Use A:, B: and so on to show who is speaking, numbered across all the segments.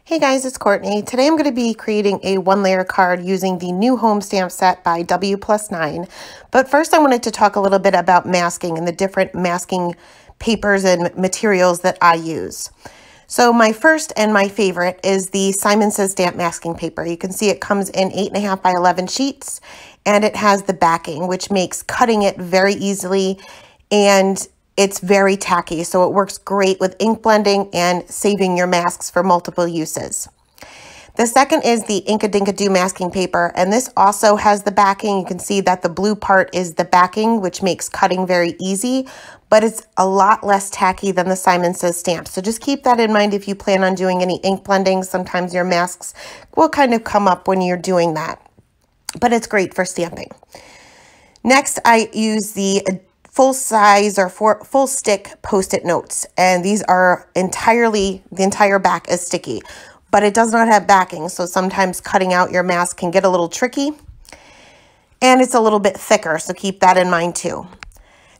A: Hey guys, it's Courtney. Today I'm going to be creating a one-layer card using the new home stamp set by WPlus9. But first I wanted to talk a little bit about masking and the different masking papers and materials that I use. So my first and my favorite is the Simon Says Stamp masking paper. You can see it comes in 8.5 by 11 sheets, and it has the backing, which makes cutting it very easily, and it's very tacky, so it works great with ink blending and saving your masks for multiple uses. The second is the Ink-A-Dink-A-Doo masking paper, and this also has the backing. You can see that the blue part is the backing, which makes cutting very easy, but it's a lot less tacky than the Simon Says stamp. So just keep that in mind if you plan on doing any ink blending. Sometimes your masks will kind of come up when you're doing that, but it's great for stamping. Next, I use the full size or full stick Post-it notes, and these are the entire back is sticky, but it does not have backing, so sometimes cutting out your mask can get a little tricky, and it's a little bit thicker, so keep that in mind too.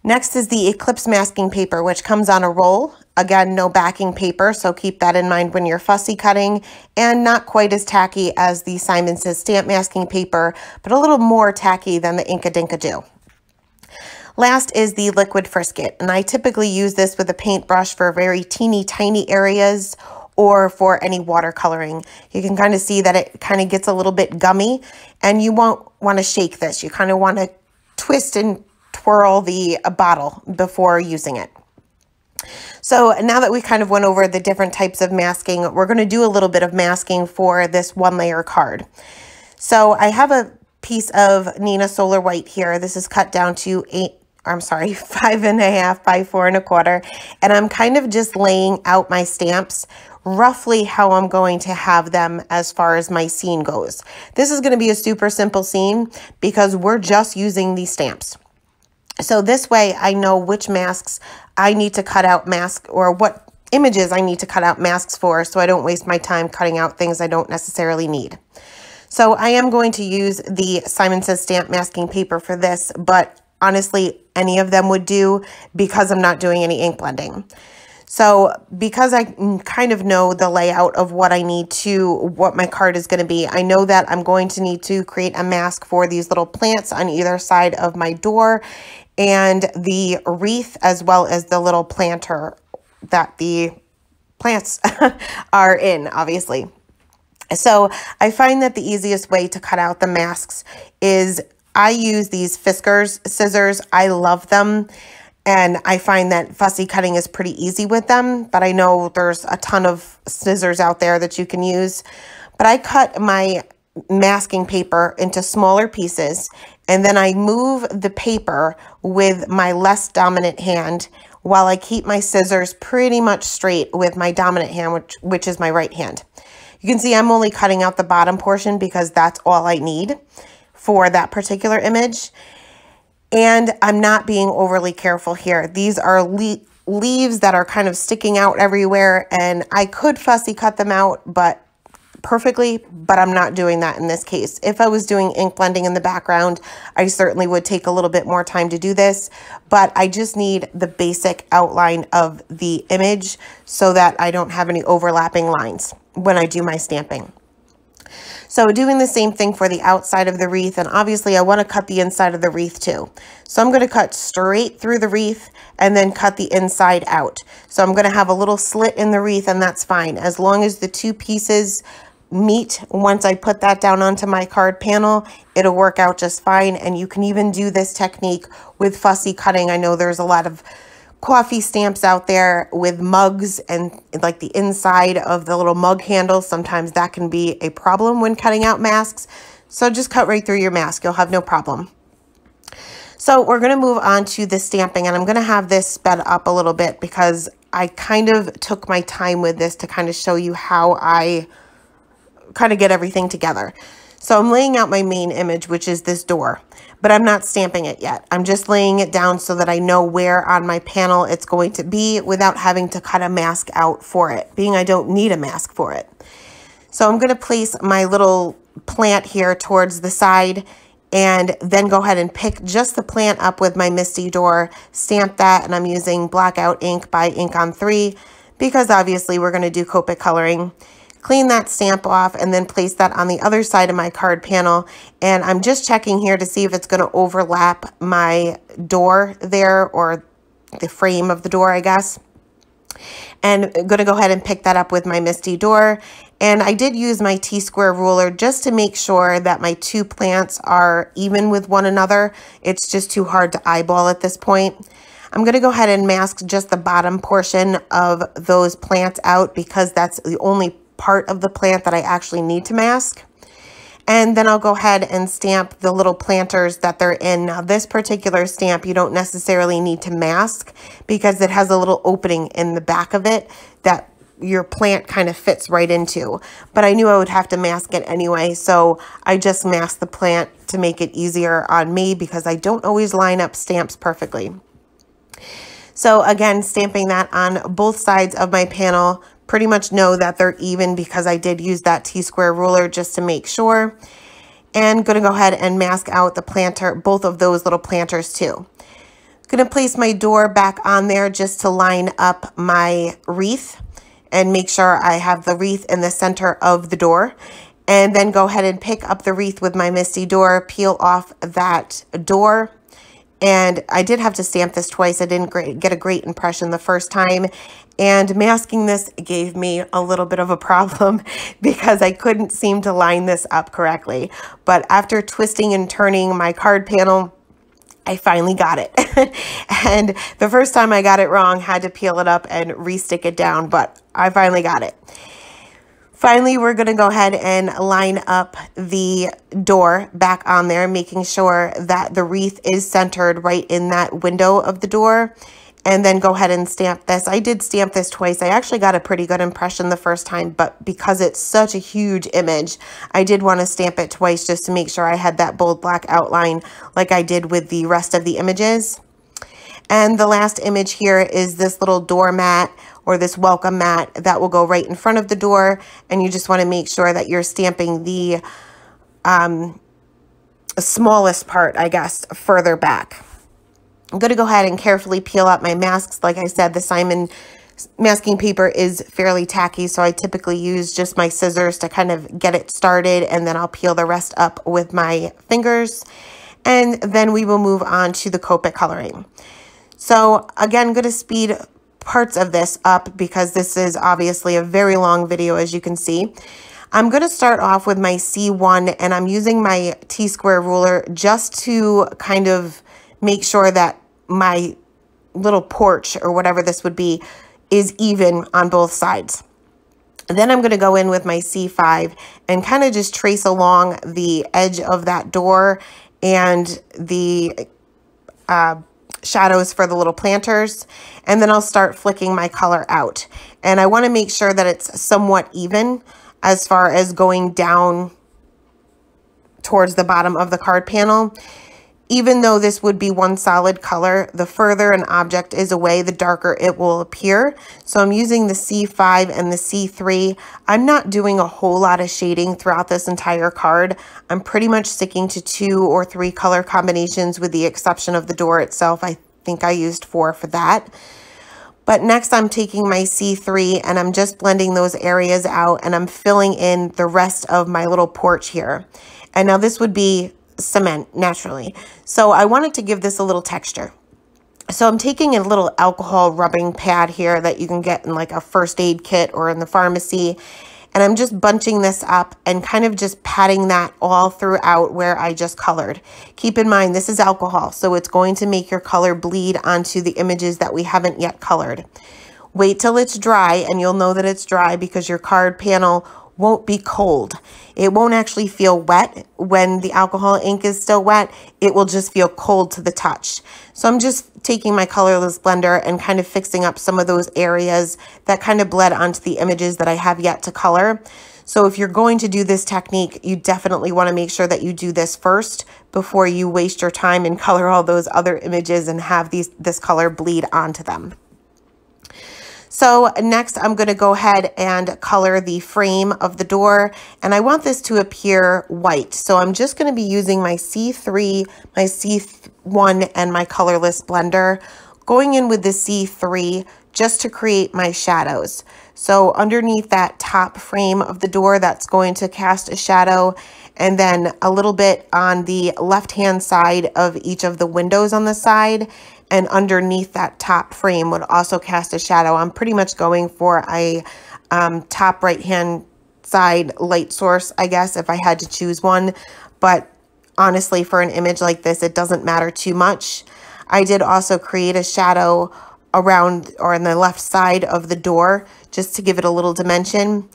A: Next is the Eclipse masking paper, which comes on a roll. Again, no backing paper, so keep that in mind when you're fussy cutting, and not quite as tacky as the Simon Says stamp masking paper, but a little more tacky than the Ink-A-Dink-A-Doo. Last is the liquid Frisket, and I typically use this with a paintbrush for very teeny tiny areas or for any watercoloring. You can kind of see that it kind of gets a little bit gummy, and you won't want to shake this. You kind of want to twist and twirl the bottle before using it. So now that we kind of went over the different types of masking, we're going to do a little bit of masking for this one-layer card. So I have a piece of Neenah Solar White here. This is cut down to 5.5 by 4.25, and I'm kind of just laying out my stamps roughly how I'm going to have them as far as my scene goes. This is going to be a super simple scene because we're just using these stamps. So this way I know which masks I need to cut out or what images I need to cut out masks for, so I don't waste my time cutting out things I don't necessarily need. So I am going to use the Simon Says stamp masking paper for this, but honestly, any of them would do because I'm not doing any ink blending. So because I kind of know the layout of what what my card is going to be, I know that I'm going to need to create a mask for these little plants on either side of my door and the wreath, as well as the little planter that the plants are in, obviously. So I find that the easiest way to cut out the masks is I use these Fiskars scissors. I love them, and I find that fussy cutting is pretty easy with them, but I know there's a ton of scissors out there that you can use. But I cut my masking paper into smaller pieces, and then I move the paper with my less dominant hand while I keep my scissors pretty much straight with my dominant hand, which is my right hand. You can see I'm only cutting out the bottom portion because that's all I need for that particular image. And I'm not being overly careful here. These are leaves that are kind of sticking out everywhere, and I could fussy cut them out perfectly, but I'm not doing that in this case. If I was doing ink blending in the background, I certainly would take a little bit more time to do this, but I just need the basic outline of the image so that I don't have any overlapping lines when I do my stamping. So doing the same thing for the outside of the wreath, and obviously I want to cut the inside of the wreath too. So I'm going to cut straight through the wreath and then cut the inside out. So I'm going to have a little slit in the wreath, and that's fine. As long as the two pieces meet, once I put that down onto my card panel, it'll work out just fine. And you can even do this technique with fussy cutting. I know there's a lot of coffee stamps out there with mugs and like the inside of the little mug handle. Sometimes that can be a problem when cutting out masks. So just cut right through your mask. You'll have no problem. So we're going to move on to the stamping, and I'm going to have this sped up a little bit because I kind of took my time with this to kind of show you how I kind of get everything together. So I'm laying out my main image, which is this door, but I'm not stamping it yet. I'm just laying it down so that I know where on my panel it's going to be without having to cut a mask out for it, being I don't need a mask for it. So I'm going to place my little plant here towards the side and then go ahead and pick just the plant up with my Misty Door, stamp that, and I'm using Blackout ink by Ink on 3 because obviously we're going to do Copic coloring. Clean that stamp off and then place that on the other side of my card panel. And I'm just checking here to see if it's going to overlap my door there, or the frame of the door, I guess. And I'm going to go ahead and pick that up with my Misty Door. And I did use my T-square ruler just to make sure that my two plants are even with one another. It's just too hard to eyeball at this point. I'm going to go ahead and mask just the bottom portion of those plants out because that's the only part of the plant that I actually need to mask. And then I'll go ahead and stamp the little planters that they're in. Now this particular stamp you don't necessarily need to mask because it has a little opening in the back of it that your plant kind of fits right into. But I knew I would have to mask it anyway, so I just masked the plant to make it easier on me because I don't always line up stamps perfectly. So again, stamping that on both sides of my panel. Pretty much know that they're even because I did use that T-square ruler just to make sure. And going to go ahead and mask out the planter, both of those little planters too. Going to place my door back on there just to line up my wreath and make sure I have the wreath in the center of the door. And then go ahead and pick up the wreath with my Misty Door, peel off that door. And I did have to stamp this twice. I didn't get a great impression the first time. And masking this gave me a little bit of a problem because I couldn't seem to line this up correctly. But after twisting and turning my card panel, I finally got it. And the first time I got it wrong, had to peel it up and re-stick it down, but I finally got it. Finally, we're going to go ahead and line up the door back on there, making sure that the wreath is centered right in that window of the door. And then go ahead and stamp this. I did stamp this twice. I actually got a pretty good impression the first time, but because it's such a huge image, I did want to stamp it twice just to make sure I had that bold black outline like I did with the rest of the images. And the last image here is this little doormat or this welcome mat that will go right in front of the door. And you just want to make sure that you're stamping the smallest part, I guess, further back. I'm going to go ahead and carefully peel out my masks. Like I said, the Simon masking paper is fairly tacky, so I typically use just my scissors to kind of get it started, and then I'll peel the rest up with my fingers. And then we will move on to the Copic coloring. So again, I'm going to speed parts of this up because this is obviously a very long video, as you can see. I'm going to start off with my C1, and I'm using my T-square ruler just to kind of make sure that my little porch or whatever this would be is even on both sides. And then I'm going to go in with my C5 and kind of just trace along the edge of that door and the shadows for the little planters. And then I'll start flicking my color out. And I want to make sure that it's somewhat even as far as going down towards the bottom of the card panel. Even though this would be one solid color, the further an object is away, the darker it will appear. So I'm using the C5 and the C3. I'm not doing a whole lot of shading throughout this entire card. I'm pretty much sticking to 2 or 3 color combinations with the exception of the door itself. I think I used 4 for that. But next I'm taking my C3 and I'm just blending those areas out, and I'm filling in the rest of my little porch here. And now this would be cement naturally. So I wanted to give this a little texture. So I'm taking a little alcohol rubbing pad here that you can get in like a first aid kit or in the pharmacy. And I'm just bunching this up and kind of just patting that all throughout where I just colored. Keep in mind, this is alcohol, so it's going to make your color bleed onto the images that we haven't yet colored. Wait till it's dry, and you'll know that it's dry because your card panel won't be cold. It won't actually feel wet when the alcohol ink is still wet. It will just feel cold to the touch. So I'm just taking my colorless blender and kind of fixing up some of those areas that kind of bled onto the images that I have yet to color. So if you're going to do this technique, you definitely want to make sure that you do this first before you waste your time and color all those other images and have this color bleed onto them. So next I'm going to go ahead and color the frame of the door, and I want this to appear white. So I'm just going to be using my C3, my C1, and my colorless blender, going in with the C3 just to create my shadows. So underneath that top frame of the door, that's going to cast a shadow, and then a little bit on the left-hand side of each of the windows on the side, and underneath that top frame would also cast a shadow. I'm pretty much going for a top right-hand side light source, I guess, if I had to choose one. But honestly, for an image like this, it doesn't matter too much. I did also create a shadow around or on the left side of the door just to give it a little dimension.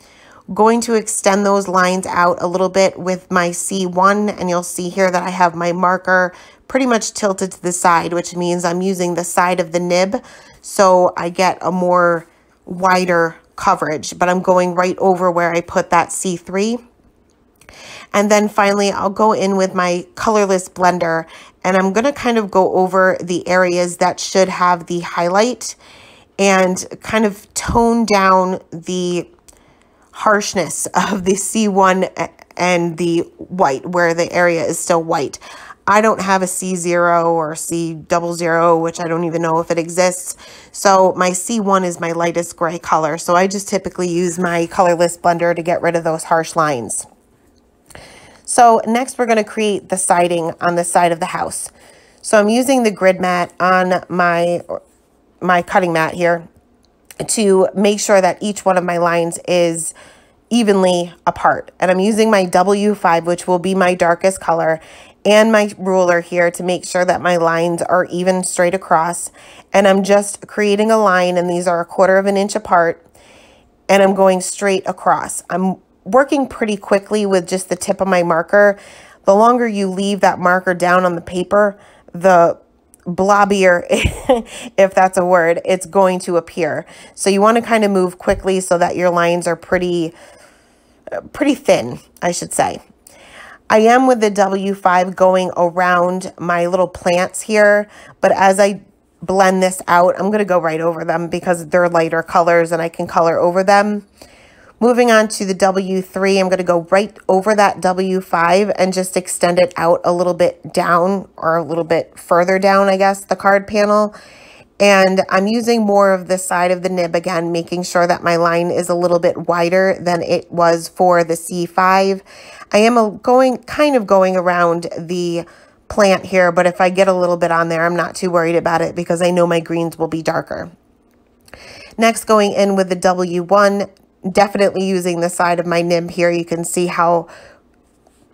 A: Going to extend those lines out a little bit with my C1, and you'll see here that I have my marker pretty much tilted to the side, which means I'm using the side of the nib so I get a more wider coverage, but I'm going right over where I put that C3. And then finally, I'll go in with my colorless blender, and I'm going to kind of go over the areas that should have the highlight and kind of tone down the harshness of the C1 and the white, where the area is still white. I don't have a C0 or C00, which I don't even know if it exists. So my C1 is my lightest gray color. So I just typically use my colorless blender to get rid of those harsh lines. So next we're going to create the siding on the side of the house. So I'm using the grid mat on my cutting mat here to make sure that each one of my lines is evenly apart. And I'm using my W5, which will be my darkest color, and my ruler here to make sure that my lines are even straight across. And I'm just creating a line, and these are 1/4 of an inch apart, and I'm going straight across. I'm working pretty quickly with just the tip of my marker. The longer you leave that marker down on the paper, the blobbier, if that's a word, it's going to appear. So you want to kind of move quickly so that your lines are pretty thin, I should say. I am with the W5 going around my little plants here, but as I blend this out, I'm going to go right over them because they're lighter colors and I can color over them. Moving on to the W3, I'm going to go right over that W5 and just extend it out a little bit down, or a little bit further down, I guess, the card panel. And I'm using more of the side of the nib again, making sure that my line is a little bit wider than it was for the C5. I am kind of going around the plant here, but if I get a little bit on there, I'm not too worried about it because I know my greens will be darker. Next, going in with the W1, definitely using the side of my nib here. You can see how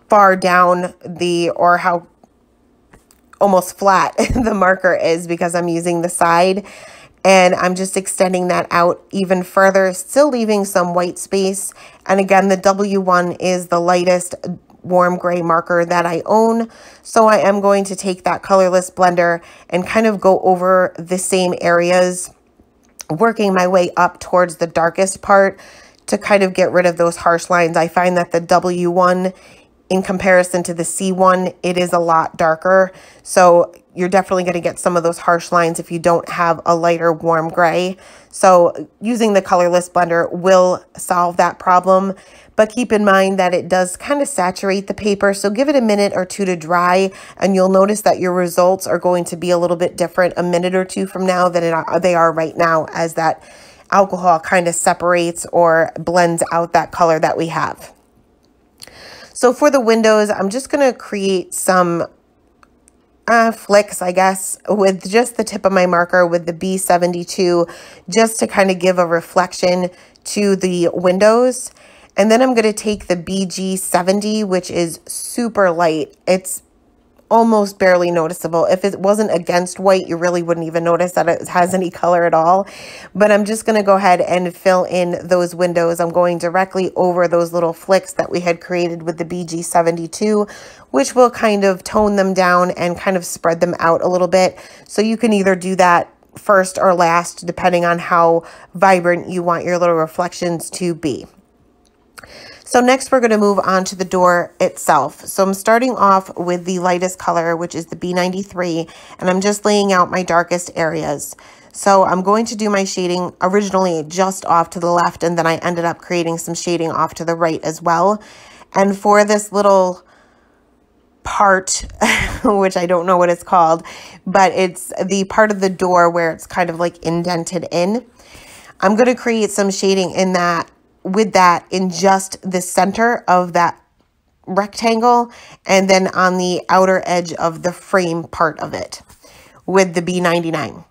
A: far down or how almost flat the marker is because I'm using the side, and I'm just extending that out even further, still leaving some white space. And again, the W1 is the lightest warm gray marker that I own. So I am going to take that colorless blender and kind of go over the same areas, working my way up towards the darkest part to kind of get rid of those harsh lines. I find that the W1, in comparison to the C1, it is a lot darker. So you're definitely going to get some of those harsh lines if you don't have a lighter warm gray. So using the colorless blender will solve that problem. But keep in mind that it does kind of saturate the paper. So give it a minute or two to dry, and you'll notice that your results are going to be a little bit different a minute or two from now than they are right now, as that alcohol kind of separates or blends out that color that we have. So for the windows, I'm just going to create some flicks, I guess, with just the tip of my marker with the B72, just to kind of give a reflection to the windows. And then I'm going to take the BG70, which is super light. It's almost barely noticeable. If it wasn't against white, you really wouldn't even notice that it has any color at all. But I'm just going to go ahead and fill in those windows. I'm going directly over those little flicks that we had created with the BG72, which will kind of tone them down and kind of spread them out a little bit. So you can either do that first or last, depending on how vibrant you want your little reflections to be. So next we're going to move on to the door itself. So I'm starting off with the lightest color, which is the B93, and I'm just laying out my darkest areas. So I'm going to do my shading originally just off to the left, and then I ended up creating some shading off to the right as well. And for this little part, which I don't know what it's called, but it's the part of the door where it's kind of like indented in, I'm going to create some shading in that, with that, in just the center of that rectangle, and then on the outer edge of the frame part of it with the B99.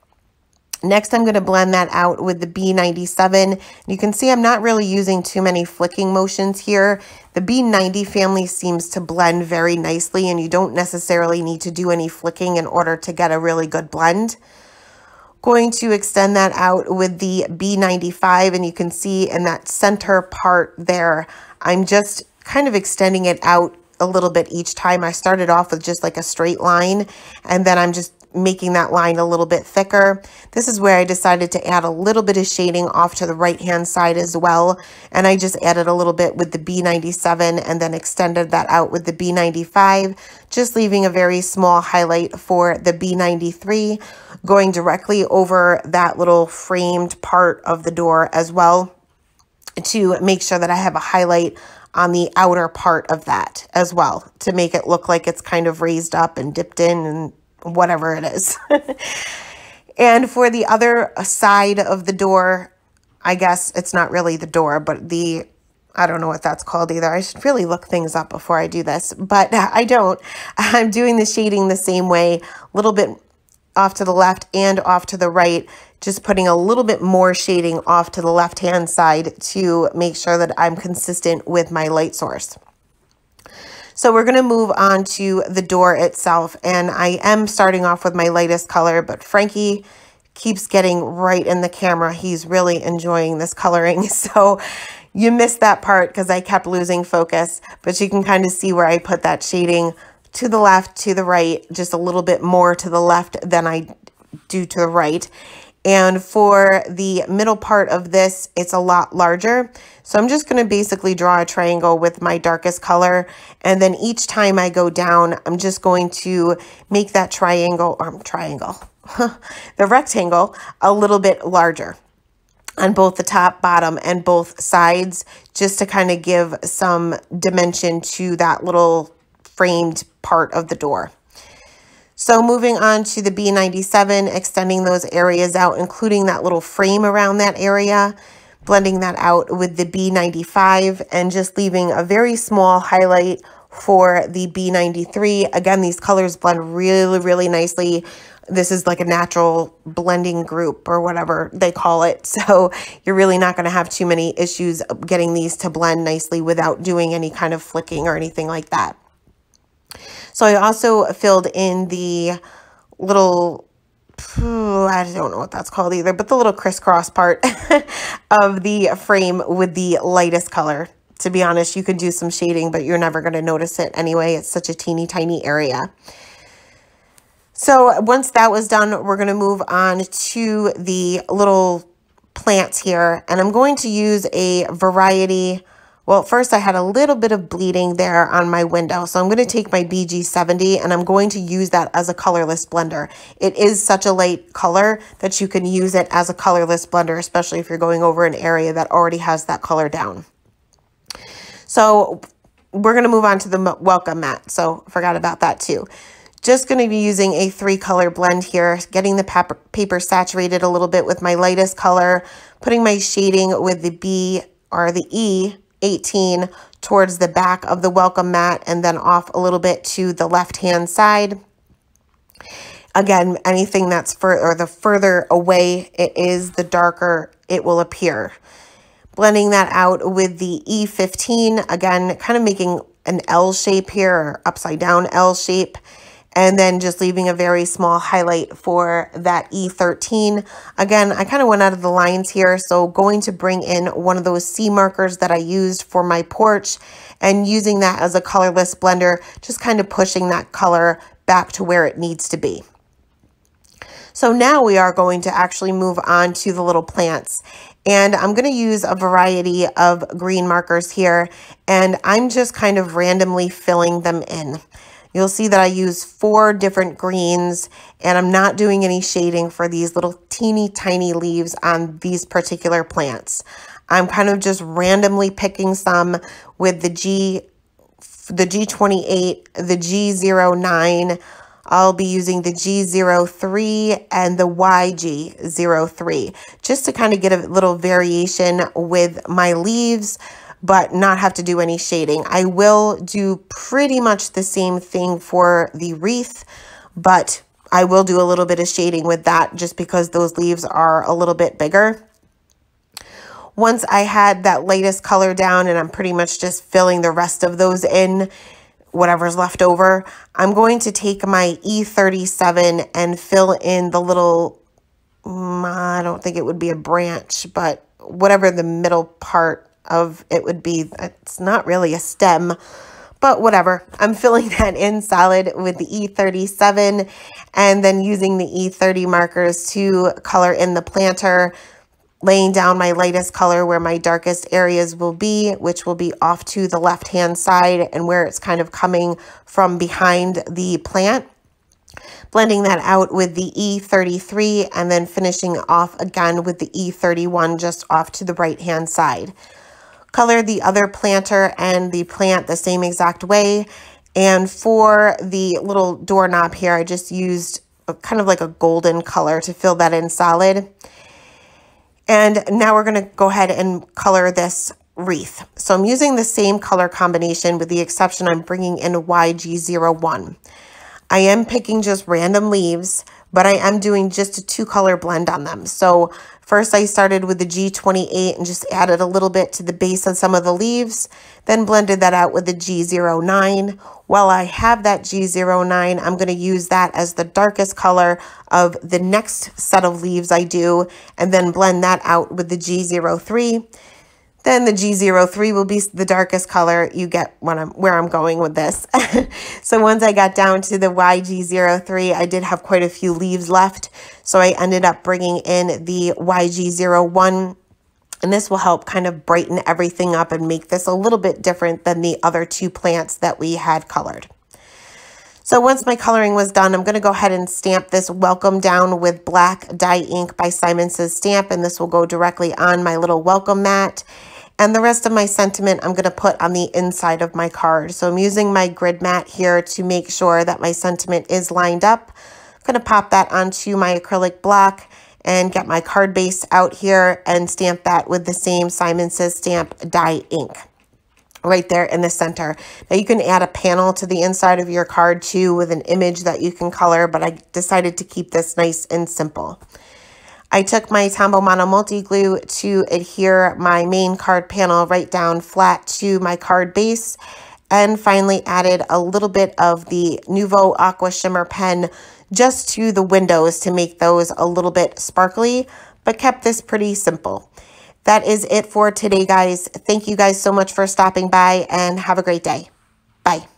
A: Next, I'm going to blend that out with the B97. You can see I'm not really using too many flicking motions here. The B90 family seems to blend very nicely, and you don't necessarily need to do any flicking in order to get a really good blend. Going to extend that out with the B95, and you can see in that center part there, I'm just kind of extending it out a little bit each time. I started off with just like a straight line, and then I'm just making that line a little bit thicker. This is where I decided to add a little bit of shading off to the right hand side as well, and I just added a little bit with the B97 and then extended that out with the B95, just leaving a very small highlight for the B93, going directly over that little framed part of the door as well, to make sure that I have a highlight on the outer part of that as well, to make it look like it's kind of raised up and dipped in and whatever it is. And for the other side of the door, I guess it's not really the door, but the, I don't know what that's called either. I should really look things up before I do this, but I don't. I'm doing the shading the same way, a little bit off to the left and off to the right, just putting a little bit more shading off to the left-hand side to make sure that I'm consistent with my light source. So we're going to move on to the door itself, and I am starting off with my lightest color, but Frankie keeps getting right in the camera. He's really enjoying this coloring, so you missed that part because I kept losing focus, but you can kind of see where I put that shading to the left, to the right, just a little bit more to the left than I do to the right. And for the middle part of this, it's a lot larger. So I'm just going to basically draw a triangle with my darkest color. And then each time I go down, I'm just going to make that the rectangle a little bit larger on both the top, bottom, and both sides, just to kind of give some dimension to that little framed part of the door. So moving on to the B97, extending those areas out, including that little frame around that area, blending that out with the B95, and just leaving a very small highlight for the B93. Again, these colors blend really, really nicely. This is like a natural blending group or whatever they call it. So you're really not going to have too many issues getting these to blend nicely without doing any kind of flicking or anything like that. So I also filled in the little, I don't know what that's called either, but the little crisscross part of the frame with the lightest color. To be honest, you could do some shading, but you're never going to notice it anyway. It's such a teeny tiny area. So once that was done, we're going to move on to the little plants here. And I'm going to use a variety. Well, first I had a little bit of bleeding there on my window. So I'm going to take my BG70 and I'm going to use that as a colorless blender. It is such a light color that you can use it as a colorless blender, especially if you're going over an area that already has that color down. So we're going to move on to the welcome mat. So forgot about that too. Just going to be using a 3-color blend here, getting the paper saturated a little bit with my lightest color, putting my shading with the B or the E18 towards the back of the welcome mat, and then off a little bit to the left-hand side. Again, anything that's the further away it is, the darker it will appear. Blending that out with the E15, again, kind of making an L shape here, or upside down L shape. And then just leaving a very small highlight for that E13. Again, I kind of went out of the lines here, so going to bring in one of those C markers that I used for my porch and using that as a colorless blender, just kind of pushing that color back to where it needs to be. So now we are going to actually move on to the little plants. And I'm going to use a variety of green markers here, and I'm just kind of randomly filling them in. You'll see that I use 4 different greens, and I'm not doing any shading for these little teeny tiny leaves on these particular plants. I'm kind of just randomly picking some with the G28, the G09. I'll be using the G03 and the YG03 just to kind of get a little variation with my leaves, but not have to do any shading. I will do pretty much the same thing for the wreath, but I will do a little bit of shading with that just because those leaves are a little bit bigger. Once I had that lightest color down and I'm pretty much just filling the rest of those in, whatever's left over, I'm going to take my E37 and fill in the little, I don't think it would be a branch, but whatever the middle part of it would be. It's not really a stem, but whatever. I'm filling that in solid with the E37 and then using the E30 markers to color in the planter, laying down my lightest color where my darkest areas will be, which will be off to the left-hand side and where it's kind of coming from behind the plant. Blending that out with the E33 and then finishing off again with the E31 just off to the right-hand side. Color the other planter and the plant the same exact way. And for the little doorknob here, I just used kind of like a golden color to fill that in solid. And now we're going to go ahead and color this wreath. So I'm using the same color combination with the exception I'm bringing in YG01. I am picking just random leaves, but I am doing just a 2-color blend on them. So first I started with the G28 and just added a little bit to the base of some of the leaves, then blended that out with the G09. While I have that G09, I'm going to use that as the darkest color of the next set of leaves I do, and then blend that out with the G03. Then the G03 will be the darkest color. You get where I'm going with this. So once I got down to the YG03, I did have quite a few leaves left. So I ended up bringing in the YG01. And this will help kind of brighten everything up and make this a little bit different than the other 2 plants that we had colored. So once my coloring was done, I'm going to go ahead and stamp this welcome down with black dye ink by Simon Says Stamp. And this will go directly on my little welcome mat. And the rest of my sentiment I'm going to put on the inside of my card. So I'm using my grid mat here to make sure that my sentiment is lined up. I'm going to pop that onto my acrylic block and get my card base out here and stamp that with the same Simon Says Stamp dye ink right there in the center. Now you can add a panel to the inside of your card too with an image that you can color, but I decided to keep this nice and simple. I took my Tombow Mono Multi Glue to adhere my main card panel right down flat to my card base, and finally added a little bit of the Nuvo Aqua Shimmer pen just to the windows to make those a little bit sparkly, but kept this pretty simple. That is it for today, guys. Thank you guys so much for stopping by and have a great day. Bye.